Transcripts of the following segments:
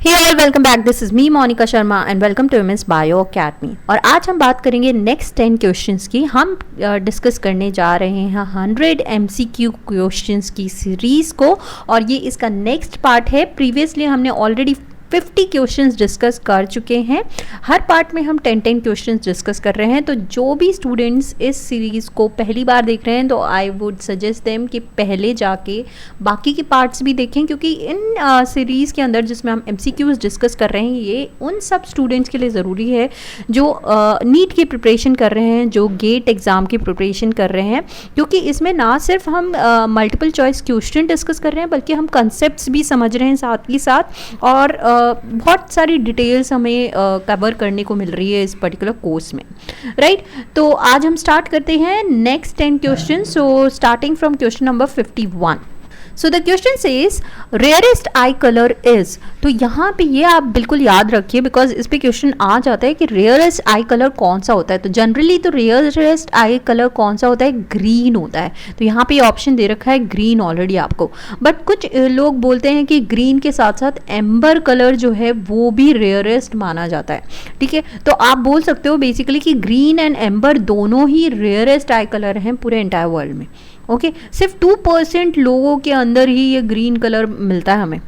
Hey all, welcome back. This is me Monika Sharma and welcome to MS bio academy. और आज हम बात करेंगे नेक्स्ट 10 क्वेश्चंस की। हम डिस्कस करने जा रहे हैं 100 एमसीक्यू क्वेश्चंस की सीरीज़ को, और ये इसका नेक्स्ट पार्ट है। प्रीवियसली हमने ऑलरेडी 50 क्वेश्चंस डिस्कस कर चुके हैं। हर पार्ट में हम 10 क्वेश्चंस डिस्कस कर रहे हैं। तो जो भी स्टूडेंट्स इस सीरीज़ को पहली बार देख रहे हैं तो आई वुड सजेस्ट देम कि पहले जाके बाकी के पार्ट्स भी देखें, क्योंकि इन सीरीज़ के अंदर जिसमें हम MCQs डिस्कस कर रहे हैं ये उन सब स्टूडेंट्स के लिए ज़रूरी है जो नीट की प्रिपरेशन कर रहे हैं, जो गेट एग्ज़ाम की प्रिपरेशन कर रहे हैं, क्योंकि इसमें ना सिर्फ हम मल्टीपल चॉइस क्वेश्चन डिस्कस कर रहे हैं बल्कि हम कंसेप्ट्स भी समझ रहे हैं साथ ही साथ, और बहुत सारी डिटेल्स हमें कवर करने को मिल रही है इस पर्टिकुलर कोर्स में, राइट। तो आज हम स्टार्ट करते हैं next 10 question. So starting from question number 51। So the question says rarest I colour is. तो यहाँ पे ये आप बिल्कुल याद रखिए, बिकॉज इस पे क्वेश्चन आ जाता है कि रेयरेस्ट आई कलर कौन सा होता है। तो जनरली तो रेयरेस्ट आई कलर कौन सा होता है, ग्रीन होता है। तो यहाँ पे ऑप्शन दे रखा है ग्रीन ऑलरेडी आपको, बट कुछ लोग बोलते हैं कि ग्रीन के साथ साथ एम्बर कलर जो है वो भी रेयरेस्ट माना जाता है, ठीक है। तो आप बोल सकते हो बेसिकली कि ग्रीन एंड एम्बर दोनों ही रेयरेस्ट आई कलर हैं पूरे एंटायर वर्ल्ड में। ओके, सिर्फ 2% लोगों के अंदर ही ये ग्रीन कलर मिलता है हमें।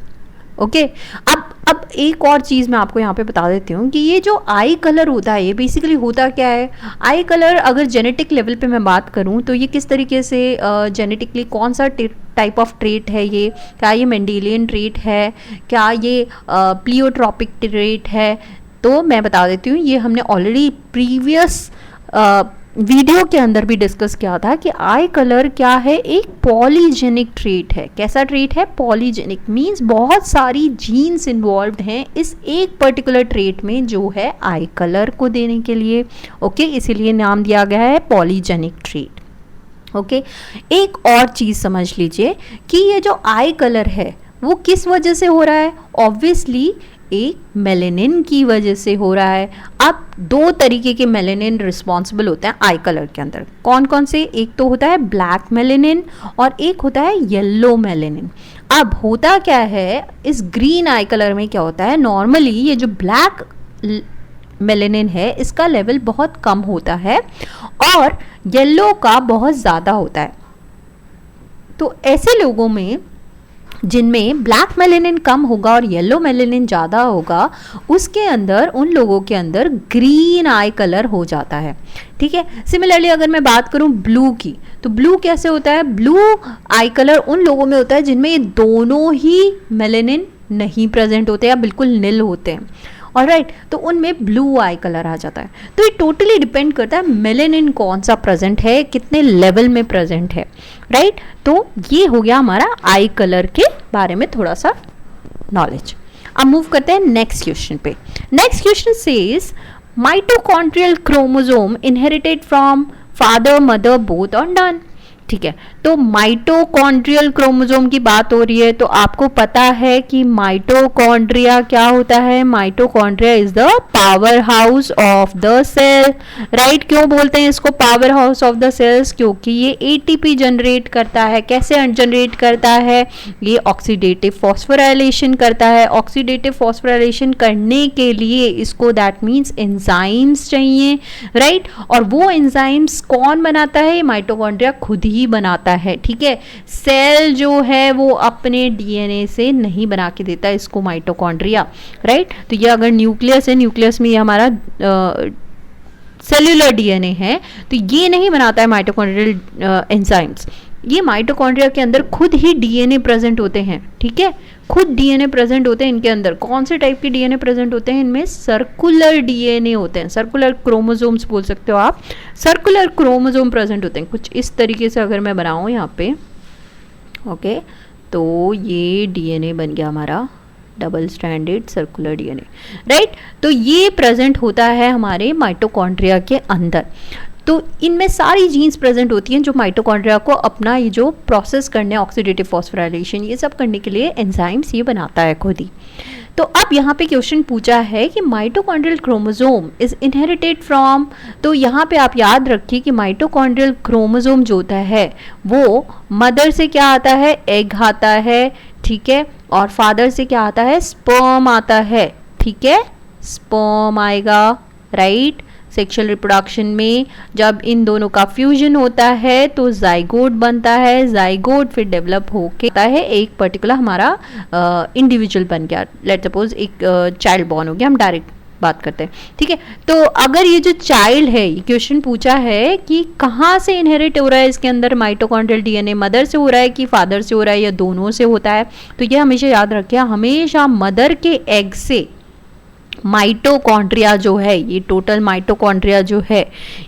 ओके, अब एक और चीज़ मैं आपको यहाँ पे बता देती हूँ कि ये जो आई कलर होता है ये बेसिकली होता क्या है। आई कलर अगर जेनेटिक लेवल पे मैं बात करूँ तो ये किस तरीके से जेनेटिकली कौन सा टाइप ऑफ ट्रेट है ये, क्या ये मेंडेलियन ट्रेट है, क्या ये प्लियोट्रॉपिक ट्रेट है। तो मैं बता देती हूँ, ये हमने ऑलरेडी प्रीवियस वीडियो के अंदर भी डिस्कस किया था कि आई कलर क्या है, एक पॉलीजेनिक ट्रेट है। कैसा ट्रेट है, पॉलीजेनिक मींस बहुत सारी जीन्स इन्वॉल्व्ड हैं इस एक पर्टिकुलर ट्रेट में जो है आई कलर को देने के लिए। ओके, इसीलिए नाम दिया गया है पॉलीजेनिक ट्रेट। ओके, एक और चीज़ समझ लीजिए कि ये जो आई कलर है वो किस वजह से हो रहा है। ऑब्वियसली एक मेलेनिन की वजह से हो रहा है। अब दो तरीके के मेलेनिन रिस्पॉन्सिबल होते हैं आई कलर के अंदर। कौन कौन से, एक तो होता है ब्लैक मेलेनिन और एक होता है येलो मेलेनिन। अब होता क्या है इस ग्रीन आई कलर में, क्या होता है, नॉर्मली ये जो ब्लैक मेलेनिन है इसका लेवल बहुत कम होता है और येलो का बहुत ज़्यादा होता है। तो ऐसे लोगों में जिनमें ब्लैक मेलेनिन कम होगा और येलो मेलेनिन ज़्यादा होगा, उसके अंदर, उन लोगों के अंदर ग्रीन आई कलर हो जाता है, ठीक है। सिमिलरली अगर मैं बात करूं ब्लू की, तो ब्लू कैसे होता है, ब्लू आई कलर उन लोगों में होता है जिनमें ये दोनों ही मेलेनिन नहीं प्रेजेंट होते या बिल्कुल नील होते हैं। ऑलराइट, तो उनमें ब्लू आई कलर आ जाता है। तो ये टोटली डिपेंड करता है मेलेनिन कौन सा प्रेजेंट है, कितने लेवल में प्रेजेंट है, राइट। तो ये हो गया हमारा आई कलर के बारे में थोड़ा सा नॉलेज। अब मूव करते हैं नेक्स्ट क्वेश्चन पे। Next question says mitochondrial chromosome inherited from father mother both और नन, ठीक है। तो माइटोकॉन्ड्रियल क्रोमोसोम की बात हो रही है, तो आपको पता है कि माइटोकॉन्ड्रिया क्या होता है। Mitochondria is the power house of the cell, right. क्यों बोलते हैं इसको power house of the cells, क्योंकि ये ATP जनरेट करता है। कैसे जनरेट करता है, ये ऑक्सीडेटिव फॉस्फोराइलेशन करता है। ऑक्सीडेटिव फॉस्फोराइलेशन करने के लिए इसको दैट मीन्स एंजाइम्स चाहिए, राइट। और वो एंजाइम्स कौन बनाता है, माइटोकॉन्ड्रिया खुद ही बनाता है, ठीक है। सेल जो है वो अपने DNA से नहीं बना के देता इसको माइटोकॉन्ड्रिया, राइट। तो ये अगर न्यूक्लियस है, न्यूक्लियस में ये हमारा सेल्यूलर DNA है, तो ये नहीं बनाता है माइटोकॉन्ड्रियल एंजाइम्स। ये माइटोकॉन्ड्रिया के अंदर खुद ही DNA प्रेजेंट होते हैं, ठीक है। खुद DNA प्रेजेंट होते हैं इनके अंदर। कौन से टाइप के DNA प्रेजेंट होते हैं, इनमें सर्कुलर DNA होते हैं, सर्कुलर क्रोमोसोम्स बोल सकते हो आप। सर्कुलर क्रोमोसोम प्रेजेंट होते हैं कुछ इस तरीके से। अगर मैं बनाऊँ यहाँ पे, ओके, तो ये DNA बन गया हमारा double stranded circular DNA, right. तो ये प्रेजेंट होता है हमारे माइटोकॉन्ड्रिया के अंदर। तो इनमें सारी जीन्स प्रेजेंट होती हैं जो माइटोकॉन्ड्रिया को अपना ये जो प्रोसेस करने, ऑक्सीडेटिव फॉस्फोराइलेशन, ये सब करने के लिए एंजाइम्स ये बनाता है खुद ही। तो अब यहाँ पे क्वेश्चन पूछा है कि mitochondrial chromosome is inherited from, तो यहाँ पे आप याद रखिए कि माइटोकॉन्ड्रियल क्रोमोसोम जो होता है वो मदर से क्या आता है, एग आता है, ठीक है, और फादर से क्या आता है, स्पर्म आता है, ठीक है, स्पर्म आएगा, राइट। सेक्सुअल रिप्रोडक्शन में जब इन दोनों का फ्यूजन होता है तो जाइगोट बनता है, जाइगोट फिर डेवलप होके आता है एक पर्टिकुलर हमारा इंडिविजुअल बन गया, लेट सपोज एक चाइल्ड बॉर्न हो गया, हम डायरेक्ट बात करते हैं, ठीक है। तो अगर ये जो चाइल्ड है, ये क्वेश्चन पूछा है कि कहाँ से इनहेरिट हो रहा है इसके अंदर माइटोकॉन्ड्रियल डीएनए, मदर से हो रहा है कि फादर से हो रहा है या दोनों से होता है, तो ये हमेशा याद रखिए, हमेशा मदर के एग से माइटोकॉन्ड्रिया जो है, ये टोटल माइटोकॉन्ड्रिया जो है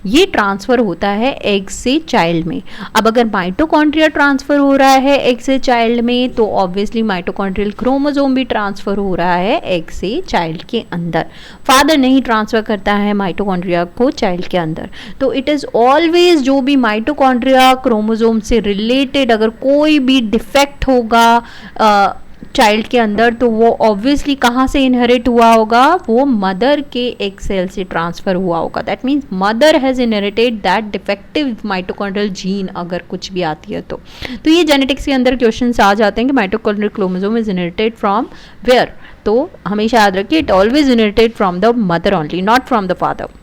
ये ट्रांसफर होता है एग से चाइल्ड में। अब अगर माइटोकॉन्ड्रिया ट्रांसफर हो रहा है एग से चाइल्ड में तो ऑब्वियसली माइटोकॉन्ड्रियल क्रोमोसोम भी ट्रांसफर हो रहा है एग से चाइल्ड के अंदर। फादर नहीं ट्रांसफर करता है माइटोकॉन्ड्रिया को चाइल्ड के अंदर। तो इट इज ऑलवेज जो भी माइटोकॉन्ड्रिया क्रोमोसोम से रिलेटेड अगर कोई भी डिफेक्ट होगा चाइल्ड के अंदर तो वो ऑब्वियसली कहाँ से इनहेरिट हुआ होगा, वो मदर के एग सेल से ट्रांसफर हुआ होगा। That means mother has inherited that defective mitochondrial gene, अगर कुछ भी आती है तो ये जेनेटिक्स के अंदर क्वेश्चंस आ जाते हैं कि mitochondrial chromosome is inherited from where. तो हमेशा याद रखिए it always inherited from the mother only, not from the father.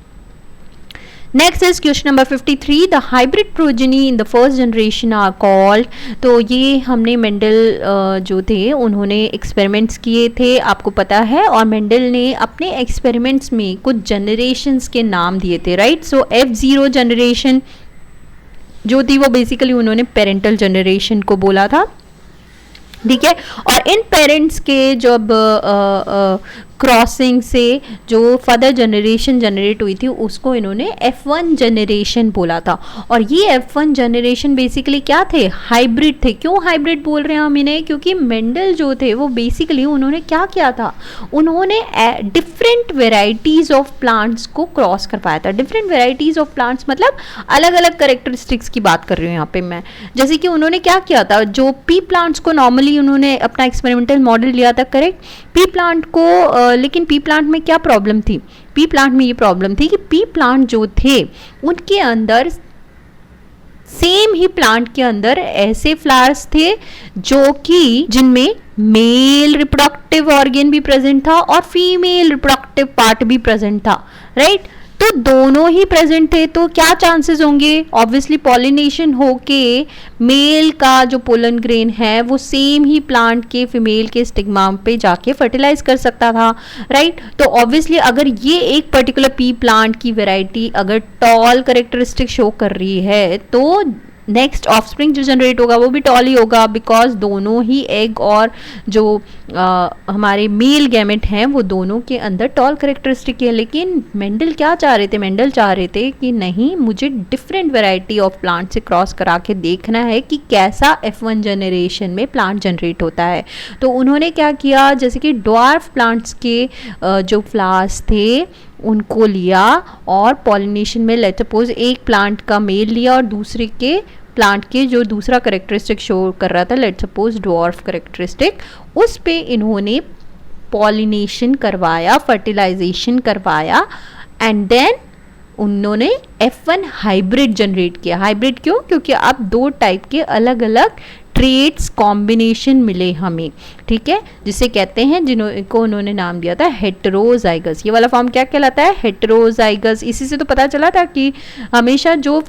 Next is question number 53, the hybrid progeny in the first generation are called. तो ये हमने मेंडल जो थे उन्होंने एक्सपेरिमेंट्स किए थे, आपको पता है, और मेंडल ने अपने एक्सपेरिमेंट्स में कुछ जनरेशन्स के नाम दिए थे, राइट। सो F0 जनरेशन जो थी वो बेसिकली उन्होंने पेरेंटल जनरेशन को बोला था, ठीक है। और इन पेरेंट्स के जब क्रॉसिंग से जो फर्दर जनरेशन जनरेट हुई थी उसको इन्होंने F1 जनरेशन बोला था। और ये F1 जनरेशन बेसिकली क्या थे, हाइब्रिड थे। क्यों हाइब्रिड बोल रहे हैं हम इन्हें, क्योंकि मेंडल जो थे वो बेसिकली उन्होंने क्या किया था, उन्होंने डिफरेंट वेराइटीज ऑफ प्लांट्स को क्रॉस करवाया था। डिफरेंट वेराइटीज ऑफ प्लांट्स मतलब अलग अलग कैरेक्टरिस्टिक्स की बात कर रही हूँ यहाँ पे मैं। जैसे कि उन्होंने क्या किया था, जो पी प्लांट्स को नॉर्मली उन्होंने अपना एक्सपेरिमेंटल मॉडल लिया था, करेक्ट। पी प्लांट को लेकिन पी प्लांट में क्या प्रॉब्लम थी, पी प्लांट में ये प्रॉब्लम थी कि पी प्लांट जो थे उनके अंदर सेम ही प्लांट के अंदर ऐसे फ्लावर्स थे जो कि जिनमें मेल रिप्रोडक्टिव ऑर्गन भी प्रेजेंट था और फीमेल रिप्रोडक्टिव पार्ट भी प्रेजेंट था, राइट। तो दोनों ही प्रेजेंट थे, तो क्या चांसेस होंगे, ऑब्वियसली पॉलिनेशन होके मेल का जो पोलन ग्रेन है वो सेम ही प्लांट के फीमेल के स्टिग्मा पे जाके फर्टिलाइज कर सकता था, राइट। तो ऑब्वियसली अगर ये एक पर्टिकुलर पी प्लांट की वैरायटी अगर टॉल कैरेक्टरिस्टिक शो कर रही है तो नेक्स्ट ऑफस्प्रिंग जो जनरेट होगा वो भी टॉल ही होगा, बिकॉज दोनों ही एग और जो हमारे मेल गैमेट हैं वो दोनों के अंदर टॉल कैरेक्टरिस्टिक है। लेकिन मेंडल क्या चाह रहे थे, मेंडल चाह रहे थे कि नहीं, मुझे डिफरेंट वैरायटी ऑफ प्लांट से क्रॉस करा के देखना है कि कैसा F1 जनरेशन में प्लांट जनरेट होता है। तो उन्होंने क्या किया, जैसे कि ड्वार्फ प्लांट्स के जो फ्लावर्स थे उनको लिया और पॉलिनेशन में लेट सपोज एक प्लांट का मेल लिया और दूसरे के प्लांट के जो दूसरा करेक्टरिस्टिक शो कर रहा था, लेट सपोज ड्वार्फ करेक्टरिस्टिक, उस पे इन्होंने पॉलिनेशन करवाया, फर्टिलाइजेशन करवाया एंड देन उन्होंने F1 हाइब्रिड जनरेट किया। हाइब्रिड क्यों, क्योंकि अब दो टाइप के अलग अलग ट्रेट्स कॉम्बिनेशन मिले हमें, ठीक है, जिसे कहते हैं, जिनको उन्होंने नाम दिया था हेटेरोजाइगस। ये वाला फॉर्म क्या कहलाता है, हेटेरोजाइगस। इसी से तो पता चला था कि हमेशा जो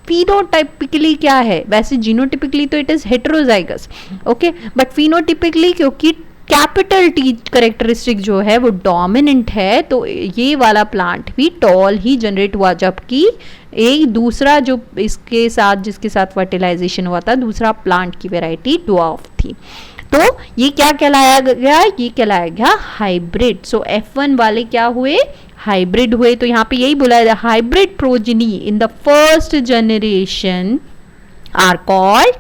फिनोटाइपिकली क्या है, वैसे जीनोटिपिकली तो it is heterozygous, okay, but phenotypically क्योंकि कैपिटल टी करेक्टरिस्टिक जो है वो डोमिनेंट है तो ये वाला प्लांट भी टॉल ही जनरेट हुआ, जबकि एक दूसरा जो इसके साथ जिसके साथ फर्टिलाइजेशन हुआ था दूसरा प्लांट की वैरायटी ड्वार्फ थी। तो ये क्या कहलाया गया, ये कहलाया गया हाइब्रिड। सो F1 वाले क्या हुए, हाइब्रिड हुए। तो यहाँ पे यही बोला है, hybrid progeny in the first generation are called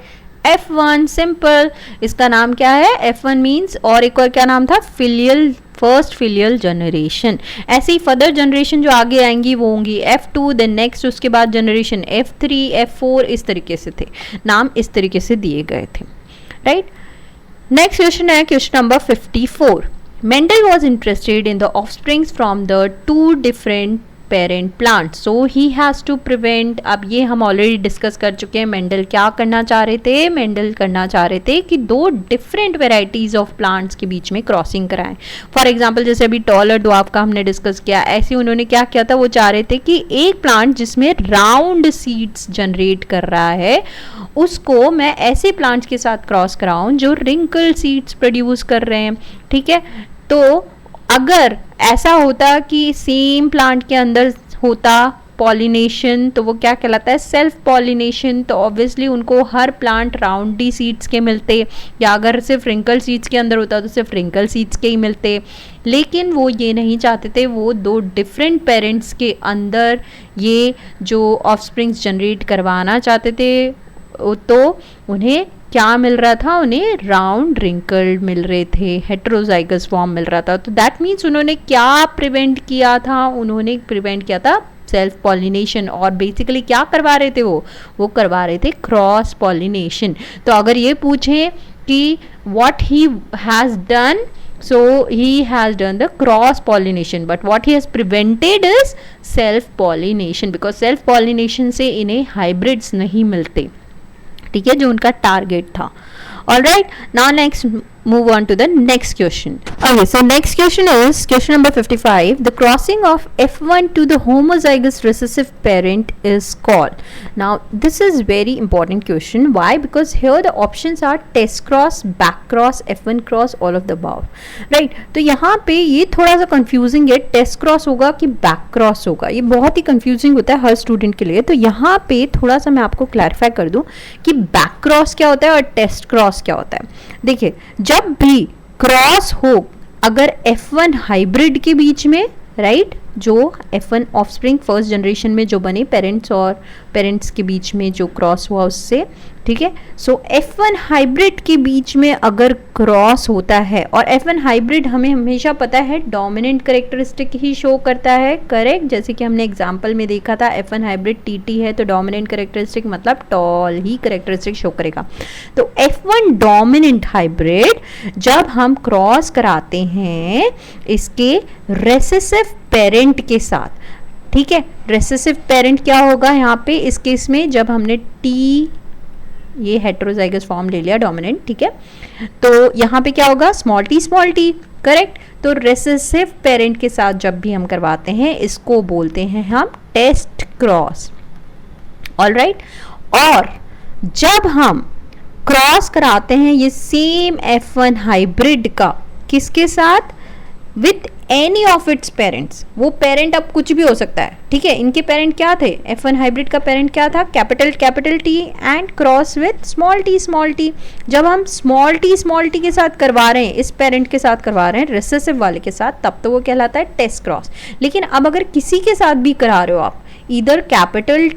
F1, simple. इसका नाम क्या है, F1 मीन्स, और एक और क्या नाम था, फिलियल, फर्स्ट फिलियल जनरेशन। ऐसे ही फर्दर जनरेशन जो आगे आएंगी वो होंगी F2, देन नेक्स्ट उसके बाद जनरेशन F3, F4, इस तरीके से थे नाम, इस तरीके से दिए गए थे, राइट। नेक्स्ट क्वेश्चन है question number 54। Mendel was interested in the offsprings from the two different parent plant, so he has to prevent. अब ये हम ऑलरेडी डिस्कस कर चुके हैं। मेंडल क्या करना चाह रहे थे? मेंडल करना चाह रहे थे कि दो डिफरेंट वेराइटीज़ ऑफ प्लांट्स के बीच में क्रॉसिंग कराएं। फॉर एग्जांपल जैसे अभी टॉल और ड्वार्फ का हमने डिस्कस किया, ऐसे उन्होंने क्या किया था, वो चाह रहे थे कि एक प्लांट जिसमें राउंड सीड्स जनरेट कर रहा है उसको मैं ऐसे प्लांट्स के साथ क्रॉस कराऊं जो रिंकल सीड्स प्रोड्यूस कर रहे हैं। ठीक है, तो अगर ऐसा होता कि सेम प्लांट के अंदर होता पॉलिनेशन, तो वो क्या कहलाता है? Self pollination. तो ऑब्वियसली उनको हर प्लांट राउंडी सीड्स के मिलते, या अगर सिर्फ रिंकल सीड्स के अंदर होता तो सिर्फ रिंकल सीड्स के ही मिलते। लेकिन वो ये नहीं चाहते थे, वो दो डिफरेंट पेरेंट्स के अंदर ये जो ऑफस्प्रिंग्स जनरेट करवाना चाहते थे, तो उन्हें क्या मिल रहा था? उन्हें राउंड रिंकल्ड मिल रहे थे, हेटेरोजाइगस फॉर्म मिल रहा था। तो दैट मीन्स उन्होंने क्या प्रिवेंट किया था? उन्होंने प्रिवेंट किया था सेल्फ पॉलिनेशन। और बेसिकली क्या करवा रहे थे? वो करवा रहे थे क्रॉस पॉलिनेशन। तो अगर ये पूछें कि what he has done, so he has done the cross pollination, but what he has prevented is self pollination, because self pollination से इन्हें hybrids नहीं मिलते। ठीक है, जो उनका टारगेट था। All right, now next move on to the next question. Okay, so next question is question number 55. The crossing of F1 to the homozygous recessive parent is called. Now this is very important question. Why? Because here the options are test cross, back cross, F1 cross, all of the above. Right? तो यहाँ पे ये थोड़ा सा confusing है, test cross होगा कि back cross होगा, ये बहुत ही confusing होता है हर स्टूडेंट के लिए। तो यहाँ पे थोड़ा सा मैं आपको क्लैरिफाई कर दूं कि बैक क्रॉस क्या होता है और टेस्ट क्रॉस क्या होता है। देखिए, जब भी क्रॉस हो अगर F1 हाइब्रिड के बीच में, राइट, जो F1 ऑफस्प्रिंग फर्स्ट जनरेशन में जो बने पेरेंट्स और पेरेंट्स के बीच में जो क्रॉस हुआ उससे, ठीक है, सो F1 हाइब्रिड के बीच में अगर क्रॉस होता है, और F1 हाइब्रिड हमें हमेशा पता है डोमिनेंट करेक्टरिस्टिक ही शो करता है, करेक्ट, जैसे कि हमने एग्जांपल में देखा था F1 हाइब्रिड TT है तो डोमिनेंट करेक्टरिस्टिक मतलब टॉल ही करेक्टरिस्टिक शो करेगा। तो F1 डोमिनेंट हाइब्रिड जब हम क्रॉस कराते हैं इसके रेसेसिव पेरेंट के साथ, ठीक है, रेसेसिव पेरेंट क्या होगा यहाँ पे इस केस में, जब हमने टी ये हेटेरोजाइगस फॉर्म ले लिया डोमिनेंट, ठीक है, तो यहाँ पे क्या होगा? Small T, correct. तो रेसेसिव पेरेंट के साथ जब भी हम करवाते हैं इसको बोलते हैं हम टेस्ट क्रॉस। ऑलराइट, और जब हम क्रॉस कराते हैं ये सेम F1 हाइब्रिड का किसके साथ? With any of its parents. वो पेरेंट अब कुछ भी हो सकता है, ठीक है, इनके पेरेंट क्या थे? F1 हाइब्रिड का पेरेंट क्या था? Capital T and cross with small T. जब हम स्मॉल टी के साथ करवा रहे हैं, इस पेरेंट के साथ करवा रहे हैं रेसेसिव वाले के साथ, तब तो वो कहलाता है टेस्ट क्रॉस। लेकिन अब अगर किसी के साथ भी करा रहे हो आप, इधर कैपिटल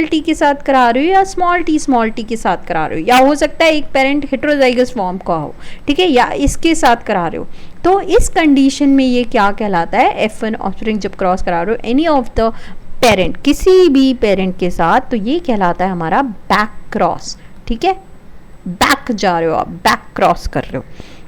टी के साथ करा रहे हो या स्मॉल टी के साथ करा रहे हो, या हो सकता है एक पेरेंट हेटेरोजाइगस फॉर्म का हो, ठीक है, या इसके साथ करा रहे हो, तो इस कंडीशन में ये क्या कहलाता है? F1 ऑफस्प्रिंग जब क्रॉस करा रहे हो एनी ऑफ द पेरेंट, किसी भी पेरेंट के साथ, तो ये कहलाता है हमारा बैक क्रॉस। ठीक है, बैक जा रहे हो आप, बैक क्रॉस कर रहे हो,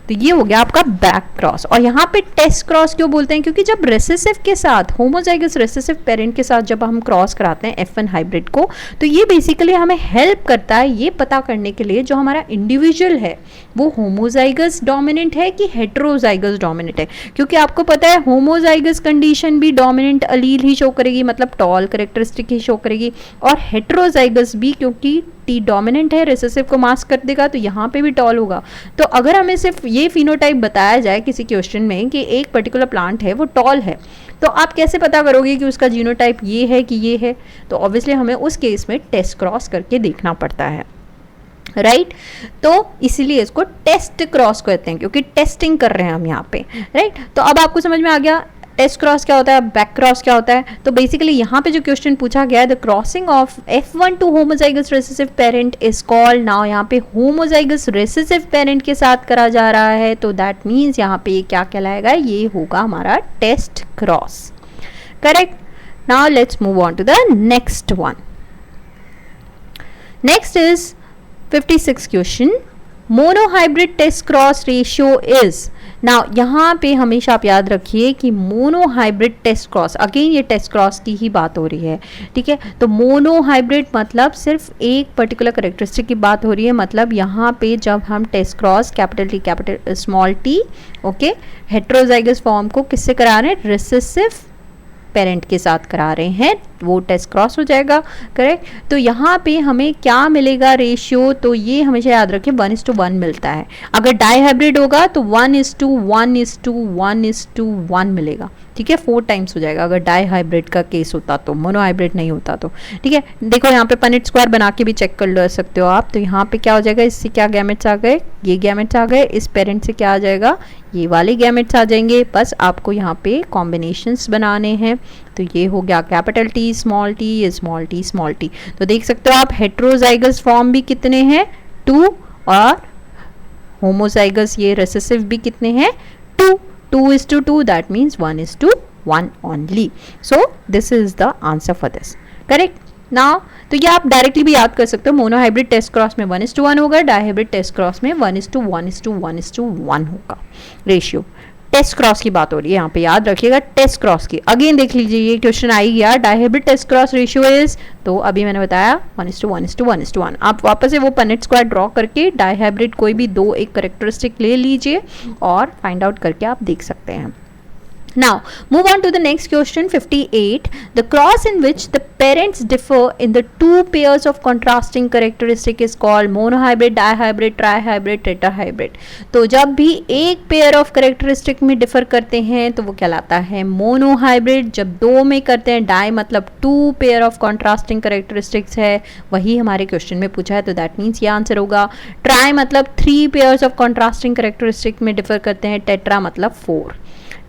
तो ये हो गया आपका बैक क्रॉस। और यहाँ पे टेस्ट क्रॉस क्यों बोलते हैं? क्योंकि जब रेसेसिव के साथ, होमोजाइगस रेसेसिव पेरेंट के साथ जब हम क्रॉस कराते हैं F1 हाइब्रिड को, तो ये बेसिकली हमें हेल्प करता है ये पता करने के लिए जो हमारा इंडिविजुअल है वो होमोजाइगस डोमिनेंट है कि हेटेरोजाइगस डोमिनेंट है। क्योंकि आपको पता है होमोजाइगस कंडीशन भी डोमिनेंट अलील ही शो करेगी, मतलब टॉल करेक्टरिस्टिक ही शो करेगी, और हेटेरोजाइगस भी, क्योंकि टी डोमिनेंट है, रेसेसिव को मास्क कर देगा, तो यहाँ पे भी टॉल होगा। तो अगर हमें सिर्फ ये फिनोटाइप बताया जाए किसी क्वेश्चन में कि एक पर्टिकुलर प्लांट है वो टॉल है, तो आप कैसे पता करोगे कि उसका जीनोटाइप ये है कि ये है? तो ऑब्वियसली हमें उस केस में टेस्ट क्रॉस करके देखना पड़ता है, राइट तो इसीलिए इसको टेस्ट क्रॉस कहते हैं, क्योंकि टेस्टिंग कर रहे हैं हम यहाँ पे, राइट। तो अब आपको समझ में आ गया टेस्ट क्रॉस क्या होता है, बैक क्रॉस क्या होता है। तो बेसिकली यहाँ पे जो क्वेश्चन पूछा गया है, the crossing of F1 to homozygous recessive parent is called, now यहाँ पे होमोजाइगस रेसेसिव पेरेंट के साथ करा जा रहा है, तो दैट मीन्स यहाँ पे क्या कहलाएगा? ये होगा हमारा test cross, correct. Now let's move on to the next one. Next is 56 question. Monohybrid test cross ratio is, now यहाँ पे हमेशा आप याद रखिए कि मोनोहाइब्रिड टेस्ट क्रॉस, अगेन ये टेस्ट क्रॉस की ही बात हो रही है, ठीक है। तो मोनोहाइब्रिड मतलब सिर्फ एक पर्टिकुलर करेक्टरिस्टिक की बात हो रही है, मतलब यहाँ पे जब हम test cross capital T capital small T, okay, heterozygous form को किससे करा रहे हैं, रिसेसिव पेरेंट के साथ करा रहे हैं, वो टेस्ट क्रॉस हो जाएगा, करेक्ट। तो यहाँ पे हमें क्या मिलेगा रेशियो, तो ये हमेशा याद रखें 1:1 मिलता है। अगर डाई हाइब्रिड होगा तो 1:1:1:1 मिलेगा, ठीक है, 4 टाइम्स हो जाएगा अगर डाई हाइब्रिड का केस होता तो, मोनो हाइब्रिड नहीं होता तो, ठीक है। देखो यहाँ पे पनेट स्क्वायर बना के भी चेक कर ले सकते हो आप। तो यहाँ पे क्या हो जाएगा, इससे क्या गैमेट्स आ गए, ये गैमेट्स आ गए, इस पेरेंट से क्या आ जाएगा, ये वाले गैमेट्स आ जाएंगे। बस आपको यहाँ पे कॉम्बिनेशंस बनाने हैं। तो ये हो गया कैपिटल टी स्मॉल टी, ये स्मॉल टी स्मॉल टी। तो देख सकते हो आप हेट्रोजाइगस फॉर्म भी कितने हैं, 2, और होमोजाइगस ये रिसेसिव भी कितने हैं, 2, 2:2, that means 1:1 only. So this is the answer for this, correct. Now तो ये आप डायरेक्टली भी याद कर सकते हो, मोनोहाइब्रिड टेस्ट क्रॉस में 1:1 होगा, डाईहाइब्रिड टेस्ट क्रॉस में 1:1:1:1 होगा रेशियो। टेस्ट क्रॉस की बात हो रही है यहाँ पे, याद रखिएगा टेस्ट क्रॉस की। अगेन देख लीजिए ये क्वेश्चन आई गया, dihybrid test cross ratio is, तो अभी मैंने बताया 1:1:1:1। आप वापस से वो पनेट स्क्वायर ड्रॉ करके डाईहाइब्रिड कोई भी दो एक करेक्टरिस्टिक ले लीजिए और फाइंड आउट करके आप देख सकते हैं। Now, move on to the next question, 58. The cross in which the parents differ in the two pairs of contrasting characteristic is called monohybrid, dihybrid, trihybrid, tetrahybrid. तो जब भी एक पेयर ऑफ कैरेक्टरिस्टिक में डिफर करते हैं तो वो कहलाता है मोनोहाइब्रिड। जब दो में करते हैं, डाई मतलब two pair of contrasting characteristics है, वही हमारे क्वेश्चन में पूछा है, तो दैट मीन्स ये आंसर होगा। ट्राई मतलब 3 पेयर्स ऑफ कॉन्ट्रास्टिंग कैरेक्टरिस्टिक में डिफर करते हैं, टेट्रा मतलब 4,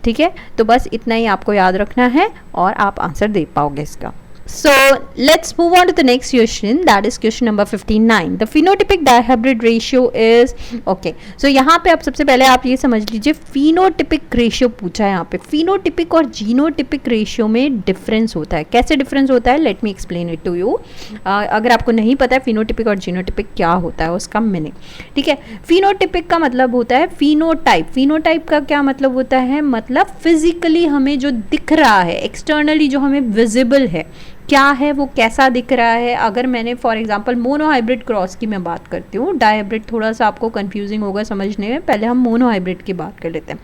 ठीक है। तो बस इतना ही आपको याद रखना है और आप आंसर दे पाओगे इसका। So let's move on to the next question, that is question number 59. The phenotypic dihybrid ratio is, okay, so यहाँ पे आप सबसे पहले आप ये समझ लीजिए phenotypic ratio पूछा है। यहाँ पे phenotypic और genotypic ratio में डिफरेंस होता है। कैसे डिफरेंस होता है, let me explain it to you. अगर आपको नहीं पता है phenotypic और genotypic क्या होता है, उसका मीनिंग, ठीक है। phenotypic का मतलब होता है phenotype। phenotype का क्या मतलब होता है, मतलब फिजिकली हमें जो दिख रहा है, एक्सटर्नली जो हमें विजिबल है, क्या है वो, कैसा दिख रहा है। अगर मैंने फॉर एग्जांपल मोनोहाइब्रिड क्रॉस की मैं बात करती हूँ, डाईहाइब्रिड थोड़ा सा आपको कंफ्यूजिंग होगा समझने में, पहले हम मोनोहाइब्रिड की बात कर लेते हैं।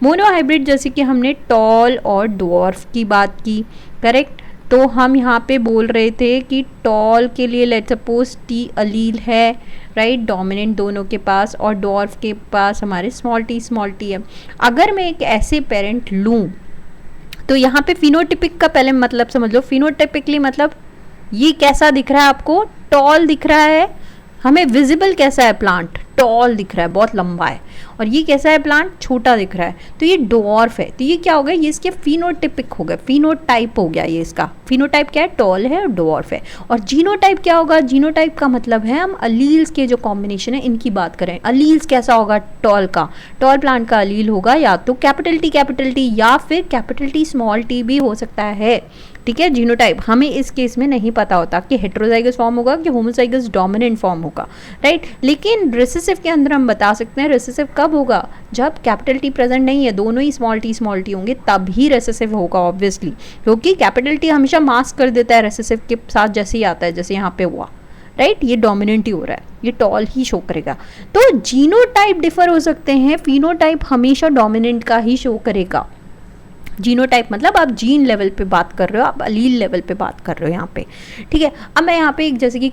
मोनोहाइब्रिड जैसे कि हमने टॉल और डॉर्फ की बात की, करेक्ट। तो हम यहाँ पे बोल रहे थे कि टॉल के लिए लेट्स सपोज टी अलील है, राइट, डोमिनेंट दोनों के पास, और डॉर्फ के पास हमारे स्मॉल टी है। अगर मैं एक ऐसे पेरेंट लूँ तो यहाँ पे फिनोटिपिक का पहले मतलब समझ लो। फिनोटिपिकली मतलब ये कैसा दिख रहा है आपको, टॉल दिख रहा है, हमें विजिबल कैसा है, प्लांट टॉल दिख रहा है, बहुत लंबा है, और ये कैसा है, प्लांट छोटा दिख रहा है, तो ये डॉर्फ है। तो ये क्या हो गया, ये इसके फिनोटिपिक हो गया, फिनोटाइप हो गया। ये इसका फिनोटाइप क्या है, टॉल है और डॉर्फ है। और जीनोटाइप क्या होगा, जीनोटाइप का मतलब है हम अलील्स के जो कॉम्बिनेशन है इनकी बात करें। अलील्स कैसा होगा, टॉल का, टॉल प्लांट का अलील होगा या तो कैपिटल टी या फिर कैपिटल टी स्मॉल टी भी हो सकता है, ठीक है। जीनोटाइप हमें इस केस में नहीं पता होता कि हेट्रोजाइगस फॉर्म होगा कि होमोजाइगस डोमिनेंट फॉर्म होगा, राइट। लेकिन रिसेसिव के अंदर हम बता सकते हैं रिसेसिव कब होगा, जब कैपिटल टी प्रेजेंट नहीं है, दोनों ही स्मॉल टी होंगे, तब ही रिसेसिव होगा ऑब्वियसली, क्योंकि कैपिटल टी हमेशा मास्क कर देता है रिसेसिव के साथ, जैसे ही आता है, जैसे यहाँ पे हुआ, राइट। ये डोमिनेंट ही हो रहा है, ये टॉल ही शो करेगा। तो जीनोटाइप डिफर हो सकते हैं, फिनोटाइप हमेशा डोमिनेंट का ही शो करेगा। जीनोटाइप मतलब आप जीन लेवल पे बात कर रहे हो, आप अलील लेवल पे बात कर रहे हो यहाँ पे, ठीक है। अब मैं यहाँ पे एक जैसे कि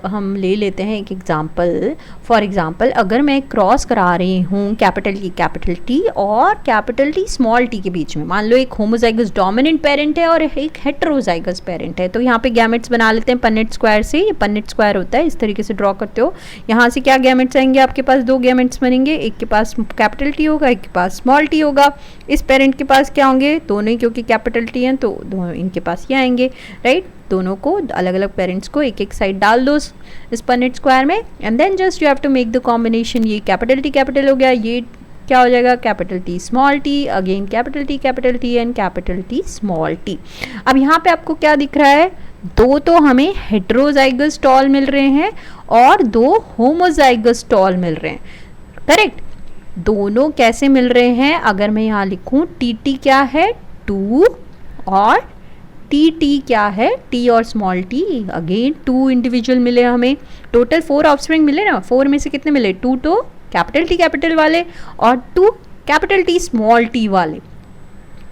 हम ले लेते हैं एक एग्जांपल। फॉर एग्जांपल अगर मैं क्रॉस करा रही हूँ कैपिटल टी और कैपिटल टी स्मॉल टी के बीच में, मान लो एक होमोजाइगस डोमिनेंट पेरेंट है और एक हेट्रोजाइगस पेरेंट है, तो यहाँ पे गैमेट्स बना लेते हैं पन्नेट स्क्वायर से। ये पन्नेट स्क्वायर होता है, इस तरीके से ड्रॉ करते हो। यहाँ से क्या गैमेट्स आएंगे आपके पास, 2 गैमेट्स बनेंगे, एक के पास कैपिटल टी होगा, एक के पास स्मॉल टी होगा। इस पेरेंट के पास क्या होंगे, दोनों ही, क्योंकि कैपिटल टी हैं तो दोनों इनके पास ये आएंगे, राइट। दोनों को अलग अलग पेरेंट्स को एक एक साइड डाल दो इस पन्नेट स्क्वायर में, and then just you have to make the combination. ये कैपिटल हो गया, ये क्या हो जाएगा, capital T small T, again capital T and capital T small T. अब यहाँ पे आपको क्या दिख रहा है, दो तो हमें हेट्रोजाइगस टॉल मिल रहे हैं और दो होमोजाइगस टॉल मिल रहे हैं, करेक्ट। दोनों कैसे मिल रहे हैं, अगर मैं यहाँ लिखूं टी टी क्या है 2 और टी टी क्या है टी और स्मॉल टी, अगेन 2 इंडिविजुअल मिले हमें, टोटल 4 ऑफस्प्रिंग मिले ना, 4 में से कितने मिले 2 तो कैपिटल टी कैपिटल वाले और 2 कैपिटल टी स्मॉल टी वाले,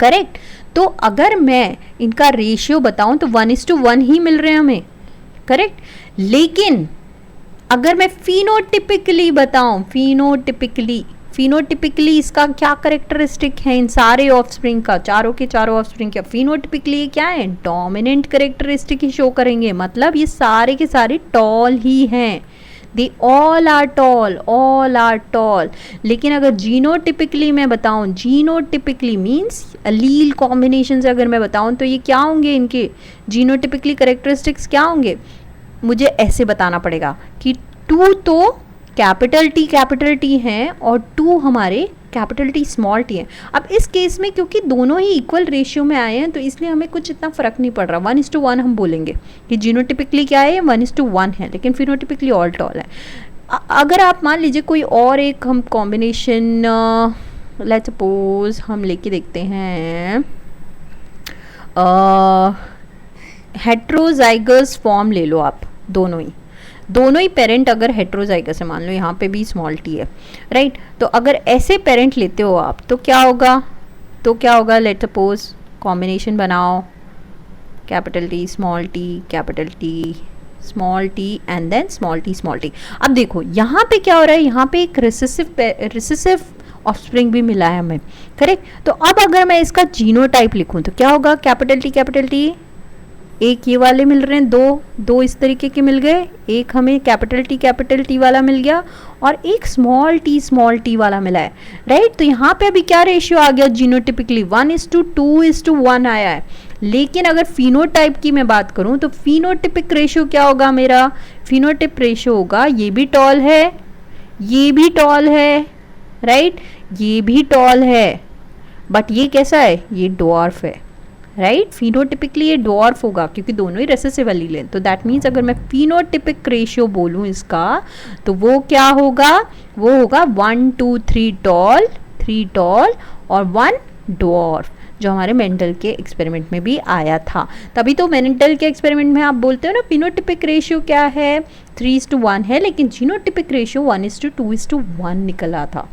करेक्ट। तो अगर मैं इनका रेशियो बताऊं तो 1:1 ही मिल रहे हैं हमें, करेक्ट। लेकिन अगर मैं फिनोटिपिकली बताऊं, फिनोटिपिकली इसका क्या करेक्टरिस्टिक है इन सारे ऑफस्प्रिंग का, चारों के चारों ऑफस्प्रिंग का फिनोटिपिकली क्या है, डोमिनेंट करेक्टरिस्टिक ही शो करेंगे, मतलब ये सारे के सारे टॉल ही हैं, दे ऑल आर टॉल। लेकिन अगर जीनोटिपिकली मैं बताऊं, जीनोटिपिकली मीन्स अलील कॉम्बिनेशन से अगर मैं बताऊं तो ये क्या होंगे, इनके जीनोटिपिकली करेक्टरिस्टिक्स क्या होंगे, मुझे ऐसे बताना पड़ेगा कि 2 तो कैपिटल टी हैं और 2 हमारे कैपिटल टी स्मॉल टी है। अब इस केस में क्योंकि दोनों ही इक्वल रेशियो में आए हैं तो इसलिए हमें कुछ इतना फ़र्क नहीं पड़ रहा, 1:1 हम बोलेंगे कि जीनोटिपिकली क्या है 1:1 है, लेकिन फिनोटिपिकली ऑल टॉल है। अगर आप मान लीजिए कोई और एक हम कॉम्बिनेशन लेट्स सपोज हम लेके देखते हैं, हेट्रोजाइगस फॉर्म ले लो आप, दोनों ही पेरेंट अगर हेट्रोजाइगस है, मान लो यहाँ पे भी स्मॉल टी है, राइट। तो अगर ऐसे पेरेंट लेते हो आप तो क्या होगा, लेट सपोज कॉम्बिनेशन बनाओ, capital T small T and then small T. अब देखो यहाँ पे क्या हो रहा है, यहाँ पे एक रिसेसिव ऑफस्प्रिंग भी मिला है हमें, करेक्ट। तो अब अगर मैं इसका जीनोटाइप लिखूँ तो क्या होगा, कैपिटल टी एक ये वाले मिल रहे हैं, दो इस तरीके के मिल गए, एक हमें कैपिटल टी वाला मिल गया और एक स्मॉल टी वाला मिला है, राइट। तो यहाँ पे अभी क्या रेशियो आ गया, जीनोटिपिकली 1:2:1 आया है। लेकिन अगर फिनोटाइप की मैं बात करूँ तो फिनोटिपिक रेशियो क्या होगा, मेरा फिनोटिप रेशियो होगा ये भी टॉल है, राइट, ये भी टॉल है, बट ये कैसा है, ये डॉर्फ है, राइट। फिनोटिपिकली ये डॉर्फ होगा क्योंकि दोनों ही रेसेसिव एलील हैं, तो दैट मीन्स अगर मैं फिनोटिपिक रेशियो बोलूँ इसका तो वो क्या होगा, वो होगा 1 2 3 टॉल, 3 टॉल और 1 डॉर्फ, जो हमारे मेंडल के एक्सपेरिमेंट में भी आया था। तभी तो मेंडल के एक्सपेरिमेंट में आप बोलते हो ना फिनोटिपिक रेशियो क्या है 3:1 है, लेकिन जीनोटिपिक रेशियो 1:2:1 निकला था,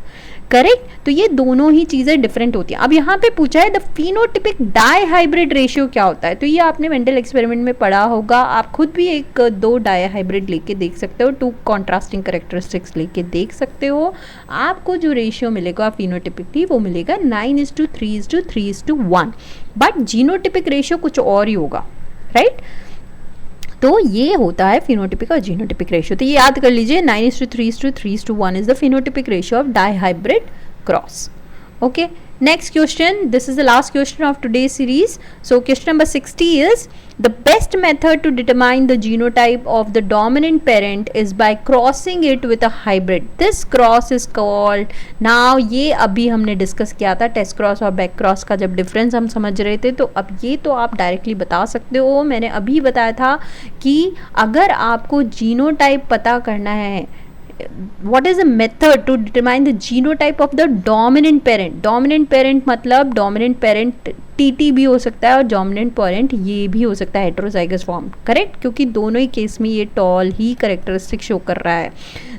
करेक्ट। तो ये दोनों ही चीज़ें डिफरेंट होती हैं। अब यहाँ पे पूछा है the phenotypic dihybrid ratio क्या होता है, तो ये आपने मेंडल एक्सपेरिमेंट में पढ़ा होगा, आप खुद भी 1-2 डाई हाइब्रिड लेके देख सकते हो, 2 कॉन्ट्रास्टिंग करेक्टरिस्टिक्स लेके देख सकते हो, आपको जो रेशियो मिलेगा फिनोटिपिकली वो मिलेगा 9:3:3:1, बट जीनोटिपिक रेशियो कुछ और ही होगा, राइट। तो ये होता है फिनोटिपिक और जीनोटिपिक रेशियो, तो ये याद कर लीजिए 9:3:3:1 is the phenotypic ratio of dihybrid cross. Okay, next question, this is the last question of today's series. So question number 60 is the best method to determine the genotype of the dominant parent is by crossing it with a hybrid. This cross is called, now ये अभी हमने discuss किया था test cross और back cross का जब difference हम समझ रहे थे, तो अब ये तो आप डायरेक्टली बता सकते हो। मैंने अभी बताया था कि अगर आपको जीनोटाइप पता करना है, what is the method to determine the genotype of the dominant parent? dominant parent मतलब dominant parent टीटी भी हो सकता है और डोमिनेंट पेरेंट ये भी हो सकता है हेट्रोजाइगस फॉर्म, करेक्ट, क्योंकि दोनों ही केस में ये टॉल ही करेक्टरिस्टिक शो कर रहा है।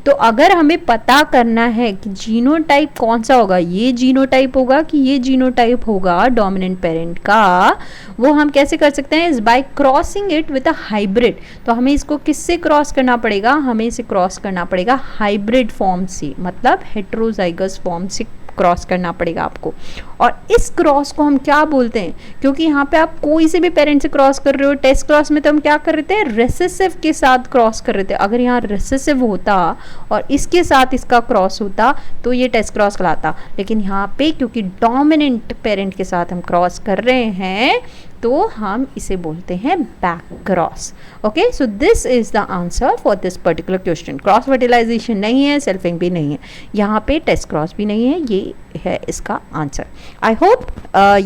तो अगर हमें पता करना है कि जीनोटाइप कौन सा होगा, ये जीनोटाइप होगा कि ये जीनोटाइप होगा डोमिनेंट पेरेंट का, वो हम कैसे कर सकते हैं, is by crossing it with a hybrid. तो हमें इसको किससे क्रॉस करना पड़ेगा, हमें इसे क्रॉस करना पड़ेगा हाइब्रिड फॉर्म से, मतलब हेट्रोजाइगस फॉर्म से क्रॉस करना पड़ेगा आपको। और इस क्रॉस को हम क्या बोलते हैं, क्योंकि यहाँ पे आप कोई से भी पेरेंट से क्रॉस कर रहे हो, टेस्ट क्रॉस में तो हम क्या कर रहे थे, रेसेसिव के साथ क्रॉस कर रहे थे। अगर यहाँ रेसेसिव होता और इसके साथ इसका क्रॉस होता तो ये टेस्ट क्रॉस कहलाता, लेकिन यहाँ पे क्योंकि डोमिनेंट पेरेंट के साथ हम क्रॉस कर रहे हैं तो हम इसे बोलते हैं back cross. Okay, so this is the answer for this particular question. Cross fertilisation नहीं है, सेल्फिंग भी नहीं है, यहाँ पे टेस्ट क्रॉस भी नहीं है, ये है इसका आंसर. आई होप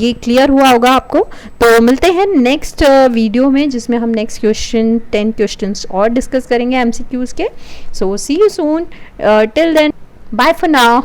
ये क्लियर हुआ होगा आपको. तो मिलते हैं नेक्स्ट वीडियो में, जिसमें हम नेक्स्ट क्वेश्चन 10 क्वेश्चंस और डिस्कस करेंगे MCQs के. So see you soon. Till then, bye for now.